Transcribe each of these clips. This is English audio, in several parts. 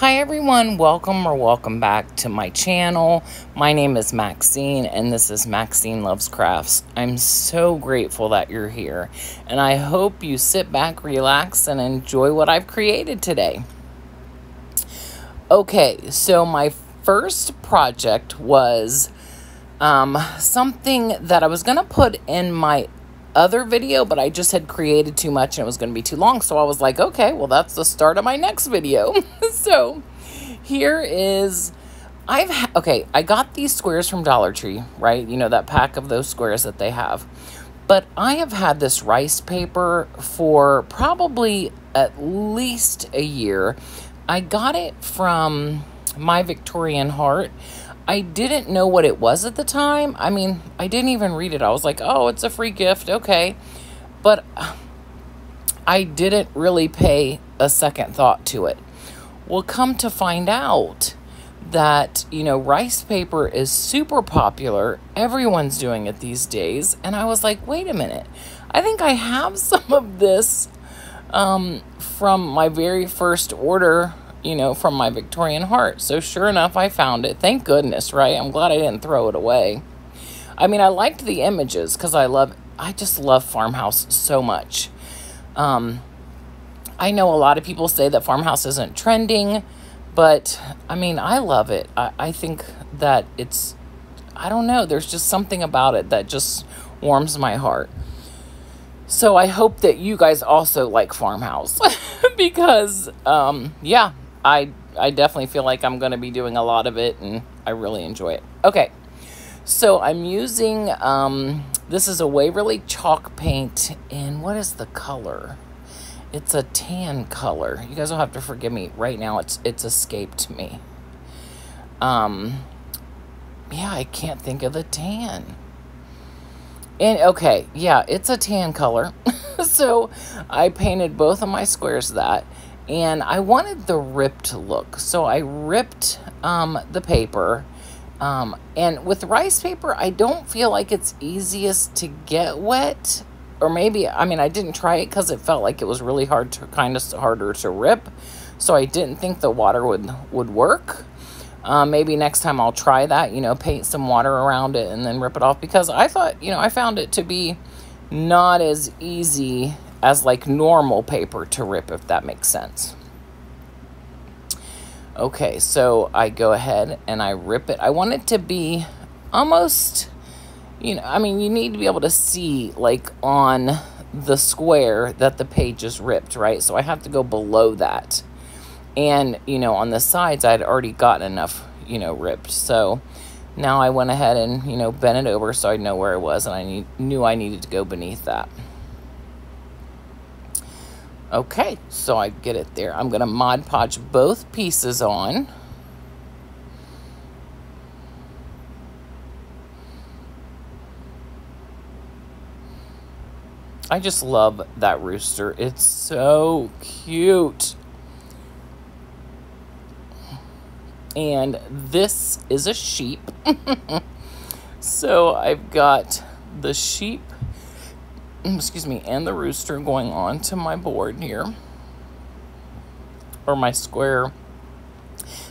Hi everyone, welcome back to my channel. My name is Maxine and this is Maxinelovescrafts. I'm so grateful that you're here and I hope you sit back, relax, and enjoy what I've created today. Okay, so my first project was something that I was going to put in my other video, but I just had created too much and it was going to be too long. So I was like, okay, well, that's the start of my next video. So here is, I got these squares from Dollar Tree, right? You know, that pack of those squares that they have. But I have had this rice paper for probably at least a year. I got it from My Victorian Heart. I didn't know what it was at the time. I mean, I didn't even read it. I was like, oh, it's a free gift. Okay. But I didn't really pay a second thought to it. Well, come to find out that, you know, rice paper is super popular. Everyone's doing it these days. And I was like, wait a minute. I think I have some of this from my very first order, you know, from My Victorian Heart. So sure enough, I found it. Thank goodness, right? I'm glad I didn't throw it away. I mean, I liked the images because I just love farmhouse so much. I know a lot of people say that farmhouse isn't trending, but I mean, I love it. I think that it's, I don't know, there's just something about it that just warms my heart. So I hope that you guys also like farmhouse because, yeah, I definitely feel like I'm going to be doing a lot of it and I really enjoy it. Okay, so I'm using, this is a Waverly chalk paint in, what is the color? It's a tan color. You guys will have to forgive me. Right now it's escaped me. Yeah, I can't think of the tan. And okay, yeah, it's a tan color. So I painted both of my squares that. And I wanted the ripped look. So I ripped the paper. And with rice paper, I don't feel like it's easiest to get wet. Or maybe, I mean, I didn't try it because it felt like it was really hard to, kind of harder to rip. So I didn't think the water would work. Maybe next time I'll try that, you know, paint some water around it and then rip it off. Because I thought, you know, I found it to be not as easy as like normal paper to rip, if that makes sense. Okay, so I go ahead and I rip it. I want it to be almost, you know, I mean, you need to be able to see like on the square that the page is ripped, right? So I have to go below that. And, you know, on the sides, I'd already gotten enough, you know, ripped. So now I went ahead and, you know, bent it over so I know where it was. And I knew I needed to go beneath that. Okay, so I get it there. I'm going to Mod Podge both pieces on. I just love that rooster. It's so cute. And this is a sheep. So I've got the sheep, excuse me, and the rooster going on to my board here. Or my square.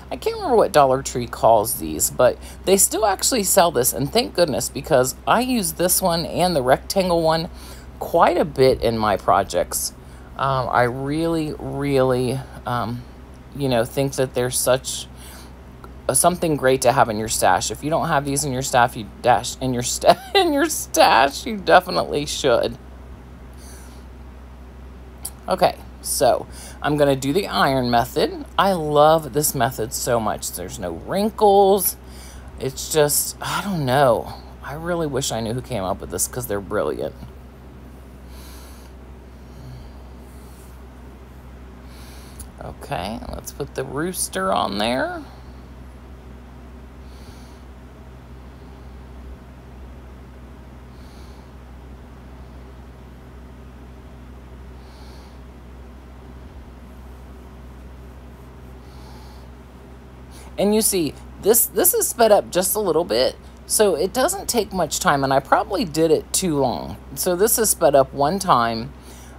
I can't remember what Dollar Tree calls these, but they still actually sell this. And thank goodness, because I use this one and the rectangle one quite a bit in my projects. I really, really, you know, think that there's something great to have in your stash. If you don't have these in your stash, you definitely should. Okay, so I'm gonna do the iron method. I love this method so much. There's no wrinkles. It's just, I don't know. I really wish I knew who came up with this because they're brilliant. Okay, let's put the rooster on there. And you see, this is sped up just a little bit, so it doesn't take much time, and I probably did it too long. So this is sped up one time.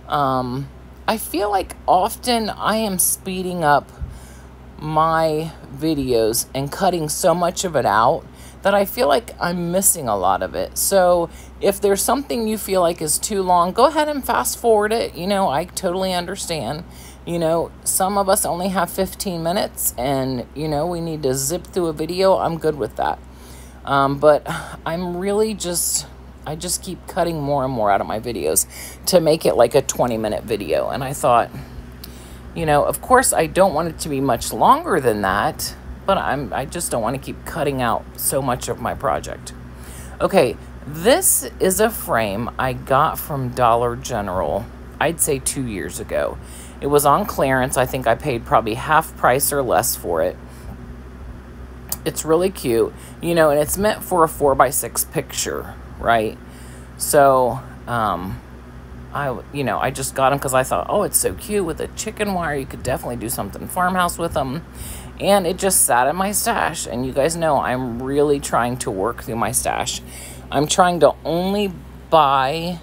I feel like often I am speeding up my videos and cutting so much of it out that I feel like I'm missing a lot of it. So if there's something you feel like is too long, go ahead and fast forward it. You know, I totally understand. You know, some of us only have 15 minutes and, you know, we need to zip through a video. I'm good with that. But I'm really I just keep cutting more and more out of my videos to make it like a 20-minute video. And I thought, you know, of course I don't want it to be much longer than that, but I just don't want to keep cutting out so much of my project. Okay, this is a frame I got from Dollar General, I'd say 2 years ago. It was on clearance. I think I paid probably half price or less for it. It's really cute, you know, and it's meant for a 4x6 picture, right? So, I just got them because I thought, oh, it's so cute with a chicken wire. You could definitely do something farmhouse with them. And it just sat in my stash. And you guys know I'm really trying to work through my stash. I'm trying to only buy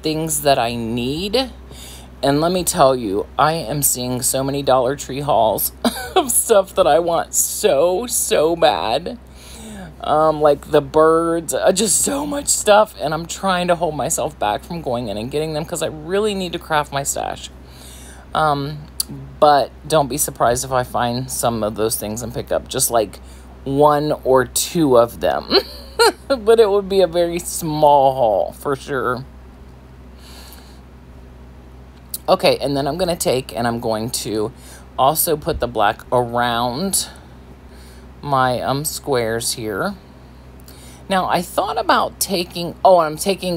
things that I need. And let me tell you, I am seeing so many Dollar Tree hauls of stuff that I want so bad. Like the birds, just so much stuff. And I'm trying to hold myself back from going in and getting them because I really need to craft my stash. But don't be surprised if I find some of those things and pick up just like 1 or 2 of them. But it would be a very small haul for sure. Okay, and then I'm going to take and I'm going to also put the black around my squares here. Now, I thought about taking,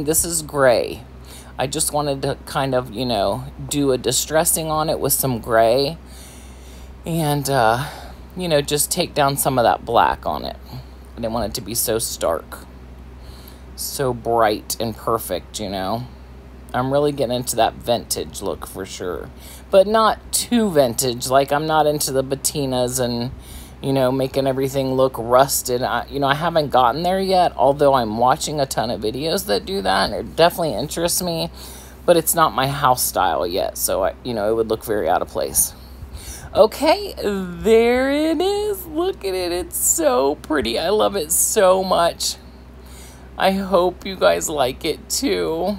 this is gray. I just wanted to kind of, you know, do a distressing on it with some gray. And, you know, just take down some of that black on it. I didn't want it to be so stark. So bright and perfect, you know. I'm really getting into that vintage look for sure. But not too vintage. Like, I'm not into the patinas and, you know, making everything look rusted. I haven't gotten there yet, although I'm watching a ton of videos that do that, and it definitely interests me, but it's not my house style yet, so, it would look very out of place. Okay, there it is. Look at it. It's so pretty. I love it so much. I hope you guys like it, too.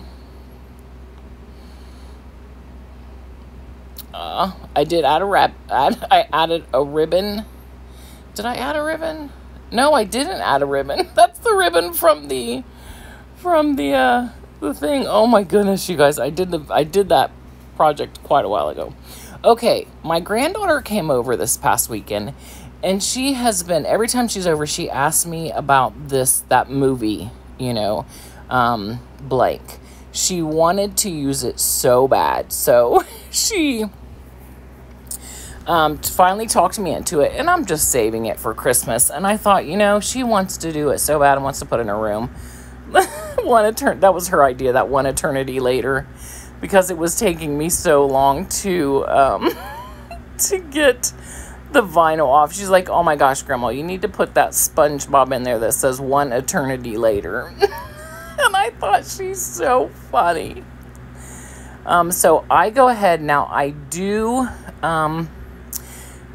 I did add I added a ribbon. Did I add a ribbon? No, I didn't add a ribbon. That's the ribbon from the thing. Oh my goodness, you guys. I did that project quite a while ago. Okay, my granddaughter came over this past weekend, and she has been, every time she's over, she asks me about that movie, blank. She wanted to use it so bad. So she finally talked me into it, and I'm just saving it for Christmas. And I thought, she wants to do it so bad and wants to put it in her room. That was her idea, that One Eternity Later, because it was taking me so long to get the vinyl off. She's like, oh my gosh, Grandma, you need to put that SpongeBob in there that says One Eternity Later. And I thought, she's so funny. So I go ahead now. I do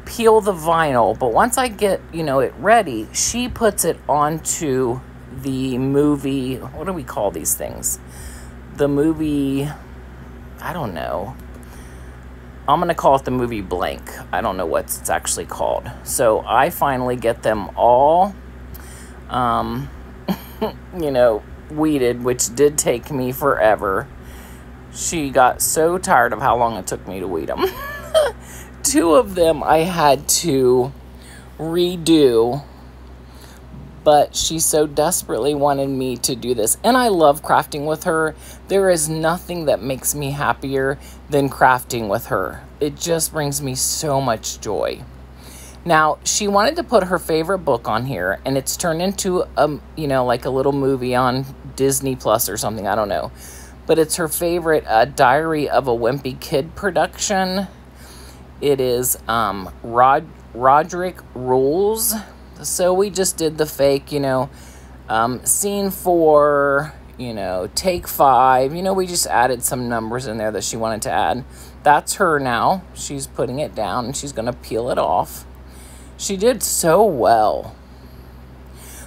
peel the vinyl, but once I get, it ready, she puts it onto the movie. What do we call these things? The movie, I don't know. I'm going to call it the movie blank. I don't know what it's actually called. So I finally get them all, weeded, which did take me forever. She got so tired of how long it took me to weed them. 2 of them I had to redo, but she so desperately wanted me to do this. And I love crafting with her. There is nothing that makes me happier than crafting with her. It just brings me so much joy. Now, she wanted to put her favorite book on here, and it's turned into, like a little movie on Disney Plus or something. I don't know. But it's her favorite Diary of a Wimpy Kid production. It is Roderick Rules. So we just did the fake, scene 4, take 5. We just added some numbers in there that she wanted to add. that's her now. She's putting it down and she's going to peel it off. She did so well.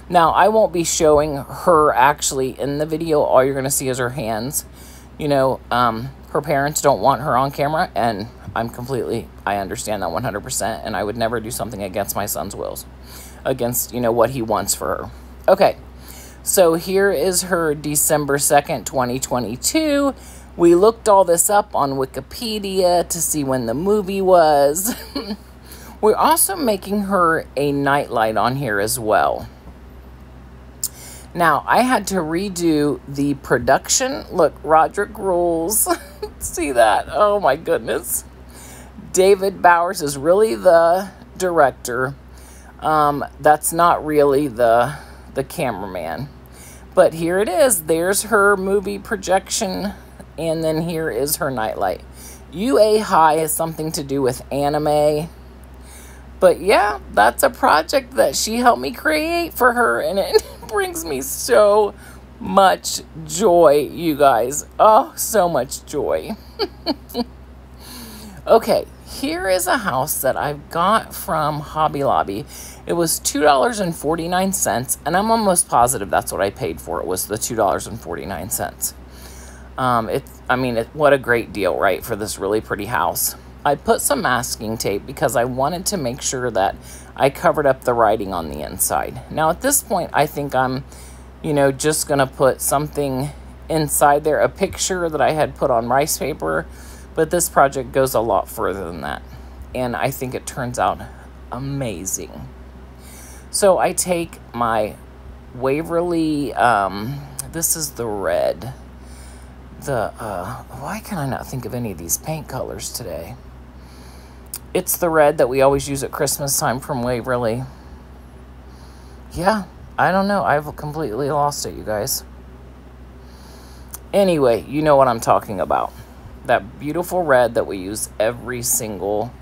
Now, I won't be showing her actually in the video. All you're going to see is her hands. You know, her parents don't want her on camera, and I understand that 100%, and I would never do something against my son's wills, against, you know, what he wants for her. Okay, so here is her December 2nd, 2022. We looked all this up on Wikipedia to see when the movie was. We're also making her a nightlight on here as well. Now, I had to redo the production. Look, Roderick rules. See that? Oh, my goodness. David Bowers is really the director. That's not really the cameraman. But here it is. There's her movie projection. And then here is her nightlight. UA High has something to do with anime. But yeah, that's a project that she helped me create for her, and it brings me so much joy, you guys. Oh, so much joy. Okay, here is a house that I've got from Hobby Lobby. It was $2.49, and I'm almost positive that's what I paid for it, was the $2.49. What a great deal, right, for this really pretty house. I put some masking tape because I wanted to make sure that I covered up the writing on the inside. Now, at this point, I think I'm, you know, just going to put something inside there, a picture that I had put on rice paper, but this project goes a lot further than that, and I think it turns out amazing. So I take my Waverly, this is the red, why can I not think of any of these paint colors today? It's the red that we always use at Christmas time from Waverly. Yeah, I don't know. I've completely lost it, you guys. Anyway, you know what I'm talking about. That beautiful red that we use every single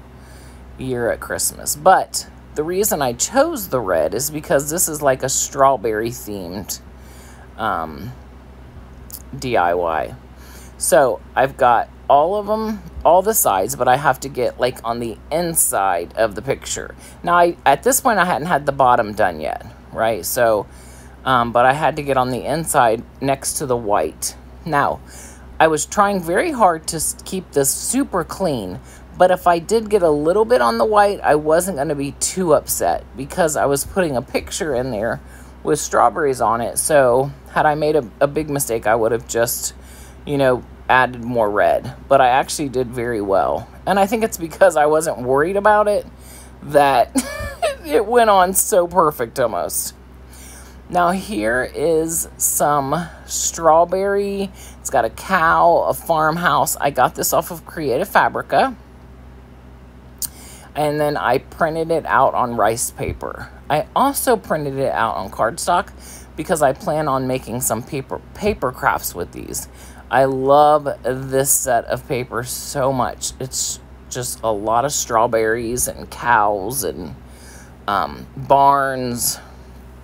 year at Christmas. But the reason I chose the red is because this is like a strawberry themed DIY. So I've got all of them, all the sides, but I have to get like on the inside of the picture. Now, at this point, I hadn't had the bottom done yet, right? So, but I had to get on the inside next to the white. Now, I was trying very hard to keep this super clean, but if I did get a little bit on the white, I wasn't going to be too upset because I was putting a picture in there with strawberries on it. So had I made a big mistake, I would have just, you know, added more red. But I actually did very well. And I think it's because I wasn't worried about it that it went on so perfect almost. Now here is some strawberry. It's got a cow, a farmhouse. I got this off of Creative Fabrica. And then I printed it out on rice paper. I also printed it out on cardstock because I plan on making some paper crafts with these. I love this set of paper so much. It's just a lot of strawberries and cows and barns,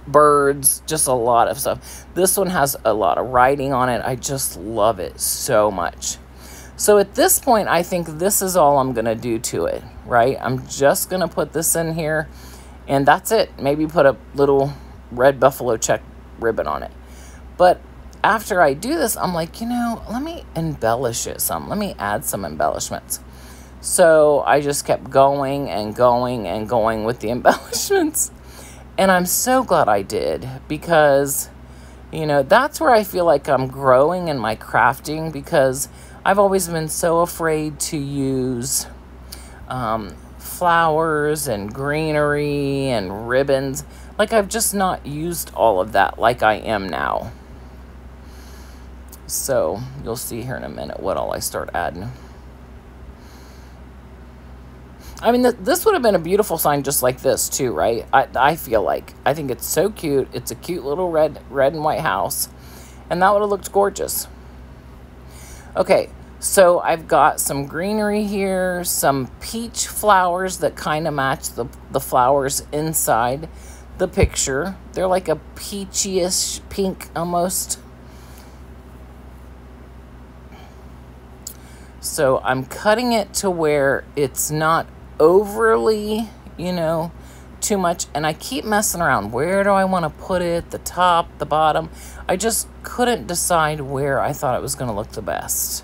birds, just a lot of stuff. This one has a lot of writing on it. I just love it so much. So at this point, I think this is all I'm going to do to it, right? I'm just going to put this in here, and that's it. Maybe put a little red buffalo check ribbon on it. But after I do this, I'm like, you know, let me embellish it some. Let me add some embellishments. So I just kept going and going and going with the embellishments. And I'm so glad I did because, you know, that's where I feel like I'm growing in my crafting, because I've always been so afraid to use flowers and greenery and ribbons. Like, I've just not used all of that like I am now. So you'll see here in a minute what all I start adding. I mean, this would have been a beautiful sign just like this too, right? I feel like. I think it's so cute. It's a cute little red and white house. And that would have looked gorgeous. Okay, so I've got some greenery here, some peach flowers that kind of match the flowers inside the picture. They're like a peachy-ish pink almost. So So I'm cutting it to where it's not overly, you know, too much. And I keep messing around. Where do I want to put it? The top, the bottom? I just couldn't decide where I thought it was going to look the best.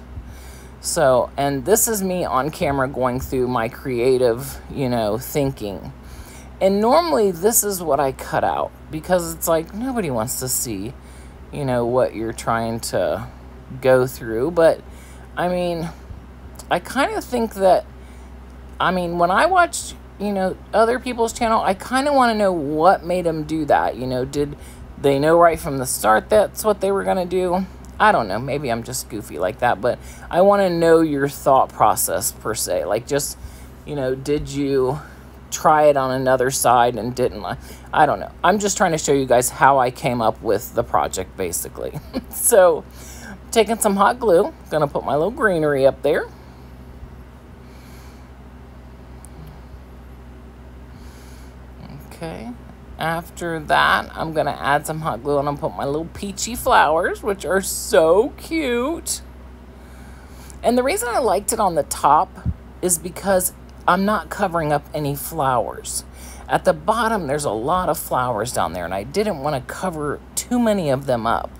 So, and this is me on camera going through my creative, you know, thinking. And normally this is what I cut out, because it's like nobody wants to see, you know, what you're trying to go through. But I mean, I kind of think that, I mean, when I watched, you know, other people's channel, I kind of want to know what made them do that. You know, did they know right from the start that's what they were going to do? I don't know. Maybe I'm just goofy like that, but I want to know your thought process per se. Like, just, you know, did you try it on another side and didn't? I don't know. I'm just trying to show you guys how I came up with the project, basically. So, taking some hot glue, gonna put my little greenery up there. Okay. After that, I'm going to add some hot glue and I'm going to put my little peachy flowers, which are so cute. And the reason I liked it on the top is because I'm not covering up any flowers. At the bottom, there's a lot of flowers down there, and I didn't want to cover too many of them up.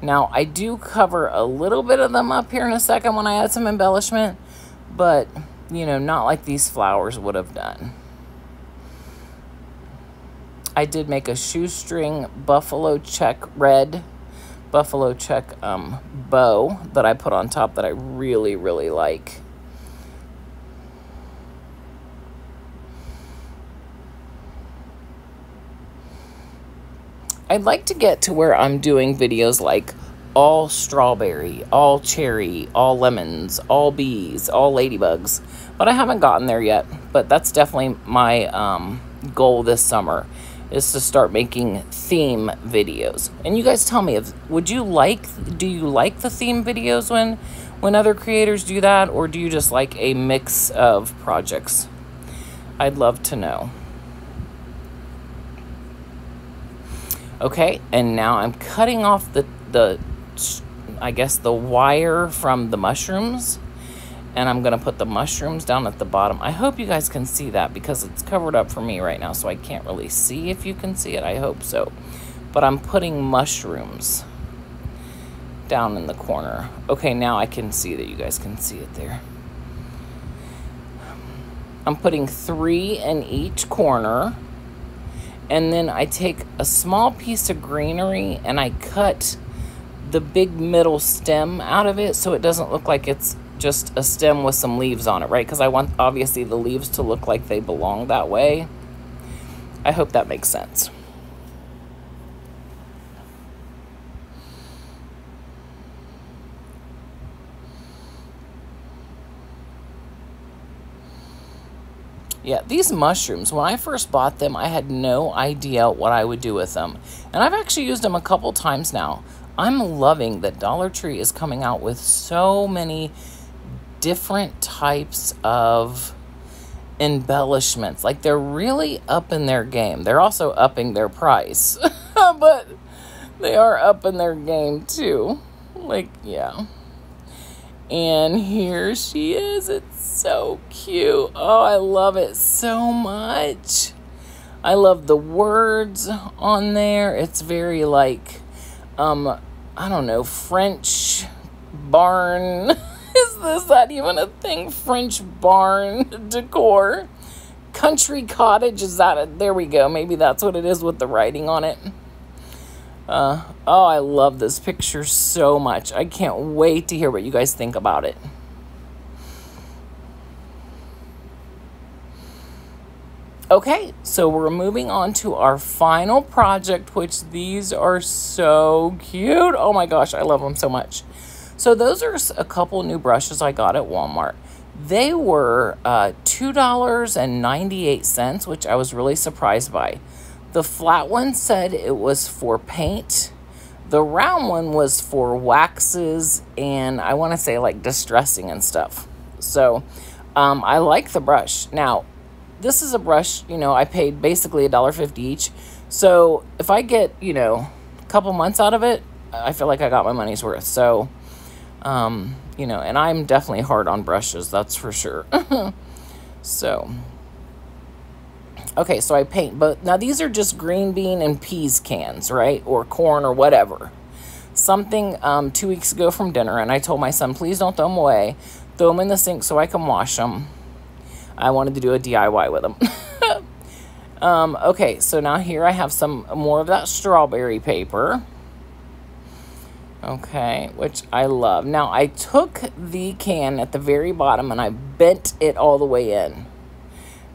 Now, I do cover a little bit of them up here in a second when I add some embellishment, but, you know, not like these flowers would have done. I did make a shoestring buffalo check red, buffalo check bow that I put on top that I really, really like. I'd like to get to where I'm doing videos like all strawberry, all cherry, all lemons, all bees, all ladybugs, but I haven't gotten there yet. But that's definitely my goal this summer, is to start making theme videos. And you guys tell me, do you like the theme videos when other creators do that, or do you just like a mix of projects? I'd love to know. Okay, and now I'm cutting off I guess the wire from the mushrooms, and I'm gonna put the mushrooms down at the bottom. I hope you guys can see that because it's covered up for me right now, so I can't really see if you can see it. I hope so. But I'm putting mushrooms down in the corner. Okay, now I can see that you guys can see it there. I'm putting 3 in each corner, and then I take a small piece of greenery and I cut the big middle stem out of it so it doesn't look like it's just a stem with some leaves on it, right? Because I want, obviously, the leaves to look like they belong that way. I hope that makes sense. Yeah, these mushrooms, when I first bought them, I had no idea what I would do with them. And I've actually used them a couple times now. I'm loving that Dollar Tree is coming out with so many different types of embellishments. Like, they're really upping their game. They're also upping their price, but they are upping their game too. Like, yeah. And here she is. It's so cute. Oh, I love it so much. I love the words on there. It's very like, I don't know, French barn. Is that even a thing? French barn decor. Country cottage, is that it? There we go. Maybe that's what it is with the writing on it. Oh, I love this picture so much. I can't wait to hear what you guys think about it. Okay, so we're moving on to our final project, which these are so cute. Oh my gosh, I love them so much. So those are a couple new brushes I got at Walmart. They were $2.98, which I was really surprised by. The flat one said it was for paint. The round one was for waxes and I want to say like distressing and stuff. So I like the brush. Now, this is a brush, you know, I paid basically $1.50 each. So if I get, you know, a couple months out of it, I feel like I got my money's worth. So You know, and I'm definitely hard on brushes, that's for sure. So, okay, so I paint, but now these are just green bean and peas cans, right? Or corn or whatever. Something 2 weeks ago from dinner, and I told my son, please don't throw them away. Throw them in the sink so I can wash them. I wanted to do a DIY with them. Okay, so now here I have some more of that strawberry paper. Okay, which I love. Now, I took the can at the very bottom and I bent it all the way in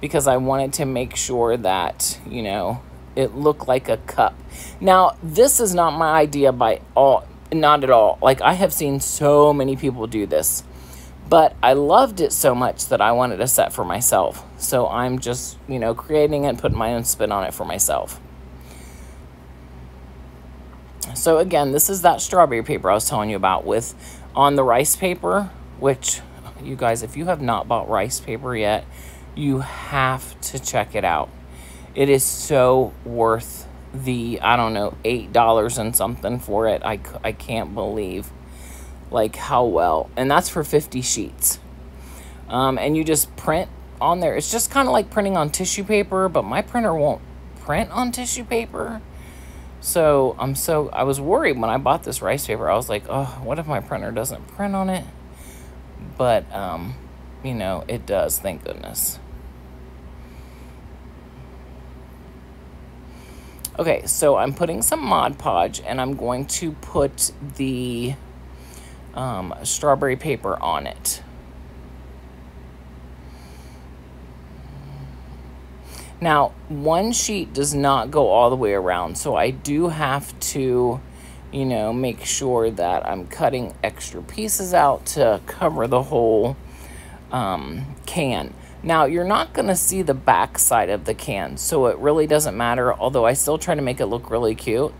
because I wanted to make sure that, you know, it looked like a cup. Now, this is not my idea not at all. Like, I have seen so many people do this, but I loved it so much that I wanted a set for myself. So I'm just, you know, creating it and putting my own spin on it for myself. So again, this is that strawberry paper I was telling you about with on the rice paper, which you guys, if you have not bought rice paper yet, you have to check it out. It is so worth the, I don't know, $8 and something for it. I can't believe like how well, and that's for 50 sheets. And you just print on there. It's just kind of like printing on tissue paper, but my printer won't print on tissue paper. So I was worried when I bought this rice paper. I was like, oh, what if my printer doesn't print on it? But, you know, it does, thank goodness. Okay, so I'm putting some Mod Podge, and I'm going to put the strawberry paper on it. Now, one sheet does not go all the way around, so I do have to, you know, make sure that I'm cutting extra pieces out to cover the whole can. Now, you're not going to see the back side of the can, so it really doesn't matter, although I still try to make it look really cute,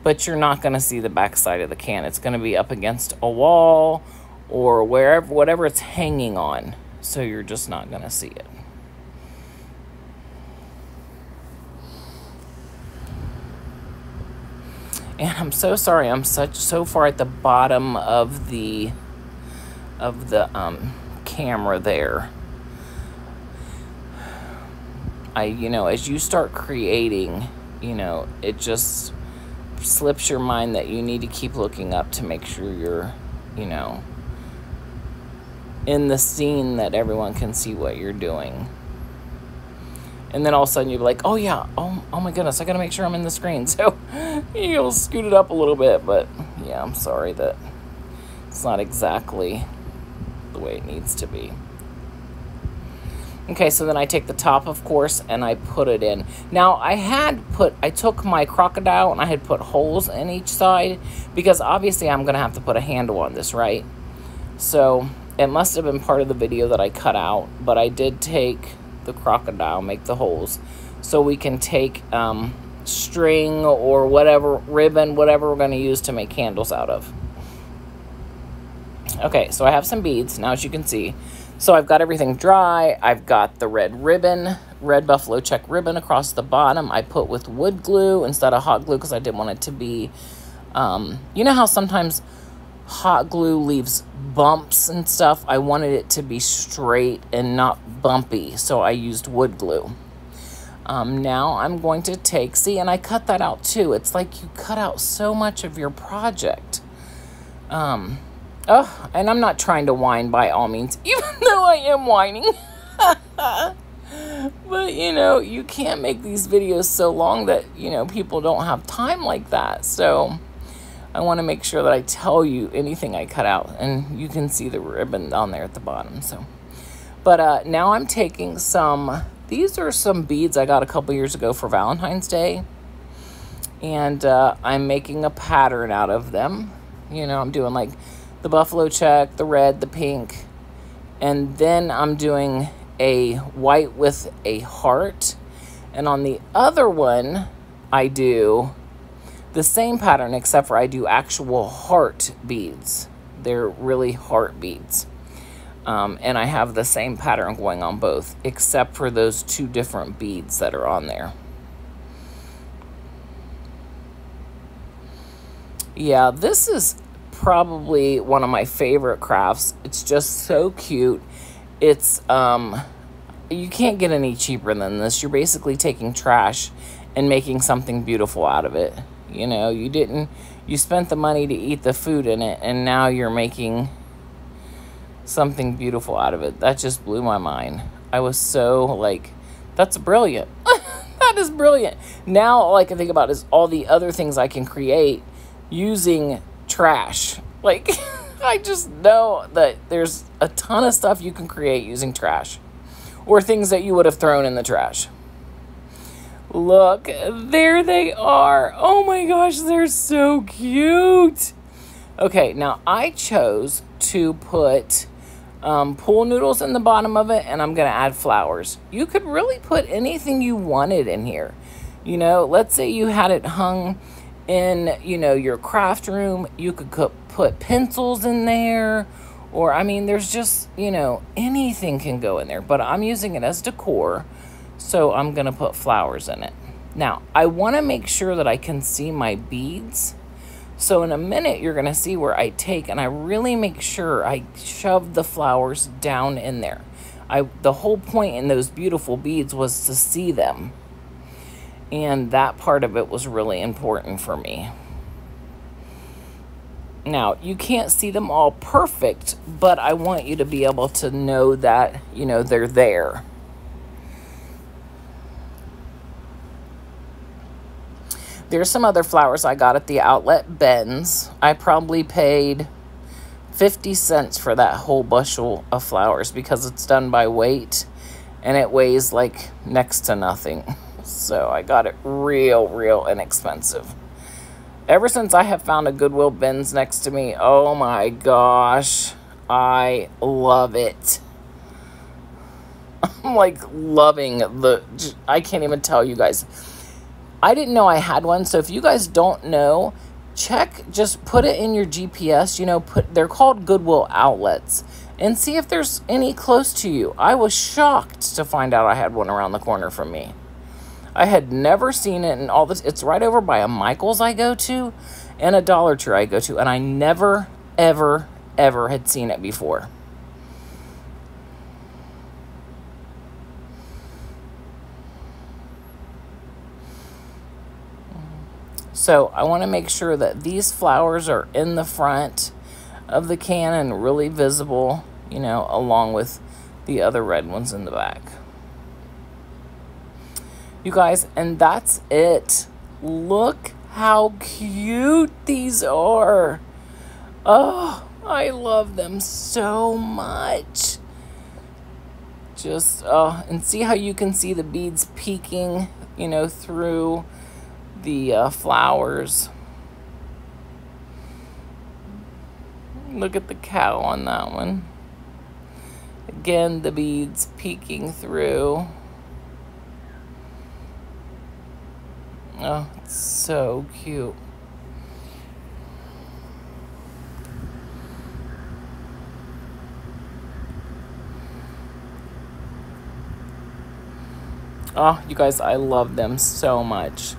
but you're not going to see the back side of the can. It's going to be up against a wall or wherever, whatever it's hanging on, so you're just not going to see it. And I'm so sorry, I'm so far at the bottom of the camera there. You know, as you start creating, you know, it just slips your mind that you need to keep looking up to make sure you're, you know, in the scene that everyone can see what you're doing. And then all of a sudden you'll be like, oh yeah, oh my goodness, I gotta make sure I'm in the screen. So you'll scoot it up a little bit, but yeah, I'm sorry that it's not exactly the way it needs to be. Okay, so then I take the top, of course, and I put it in. Now, I took my crocodile and I had put holes in each side because obviously I'm gonna have to put a handle on this, right? So it must have been part of the video that I cut out, but I did take the crocodile, make the holes, so we can take string or whatever, ribbon, whatever we're going to use to make candles out of. Okay, so I have some beads now, as you can see. So I've got everything dry. I've got the red ribbon, red buffalo check ribbon across the bottom. I put with wood glue instead of hot glue because I didn't want it to be, you know how sometimes hot glue leaves bumps and stuff? I wanted it to be straight and not bumpy, so I used wood glue. Now I'm going to take, see, and I cut that out too. It's like you cut out so much of your project. And I'm not trying to whine by all means, even though I am whining. But, you know, you can't make these videos so long that, you know, people don't have time like that. So I want to make sure that I tell you anything I cut out, and you can see the ribbon down there at the bottom. So, but now I'm taking some, these are some beads I got a couple years ago for Valentine's Day, and I'm making a pattern out of them. You know, I'm doing like the buffalo check, the red, the pink, and then I'm doing a white with a heart, and on the other one I do the same pattern, except for I do actual heart beads. They're really heart beads. And I have the same pattern going on both, except for those two different beads that are on there. Yeah, this is probably one of my favorite crafts. It's just so cute. It's, you can't get any cheaper than this. You're basically taking trash and making something beautiful out of it. You know, you spent the money to eat the food in it, and now you're making something beautiful out of it. That just blew my mind. I was so like, that's brilliant. That is brilliant. Now all I can think about is all the other things I can create using trash. Like, I just know that there's a ton of stuff you can create using trash, or things that you would have thrown in the trash. Look, there they are. Oh my gosh, they're so cute. Okay, now I chose to put pool noodles in the bottom of it, and I'm going to add flowers. You could really put anything you wanted in here. You know, let's say you had it hung in, you know, your craft room. You could put pencils in there, or, I mean, there's just, you know, anything can go in there, but I'm using it as decor, so I'm going to put flowers in it. Now, I want to make sure that I can see my beads. So in a minute, you're going to see where I take and I really make sure I shove the flowers down in there. The whole point in those beautiful beads was to see them. And that part of it was really important for me. Now, you can't see them all perfect, but I want you to be able to know that, you know, they're there. There's some other flowers I got at the outlet bins. I probably paid 50 cents for that whole bushel of flowers because it's done by weight and it weighs like next to nothing. So I got it real inexpensive. Ever since I have found a Goodwill bins next to me, oh my gosh, I love it. I'm like loving I can't even tell you guys. I didn't know I had one, so if you guys don't know, just put it in your GPS, you know, they're called Goodwill outlets, and see if there's any close to you. I was shocked to find out I had one around the corner from me. I had never seen it in all this. It's right over by a Michael's I go to and a Dollar Tree I go to, and I never, ever had seen it before. So I want to make sure that these flowers are in the front of the can and really visible, you know, along with the other red ones in the back. You guys, and that's it. Look how cute these are. Oh, I love them so much. Just, and see how you can see the beads peeking, you know, through the flowers. Look at the cow on that one. Again, the beads peeking through. Oh, it's so cute. Oh, you guys, I love them so much.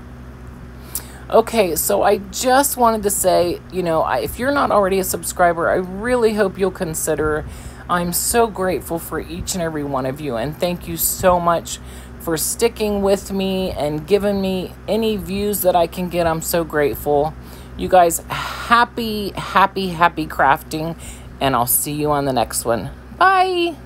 Okay, so I just wanted to say, you know, if you're not already a subscriber, I really hope you'll consider. I'm so grateful for each and every one of you, and thank you so much for sticking with me and giving me any views that I can get. I'm so grateful. You guys, happy crafting, and I'll see you on the next one. Bye!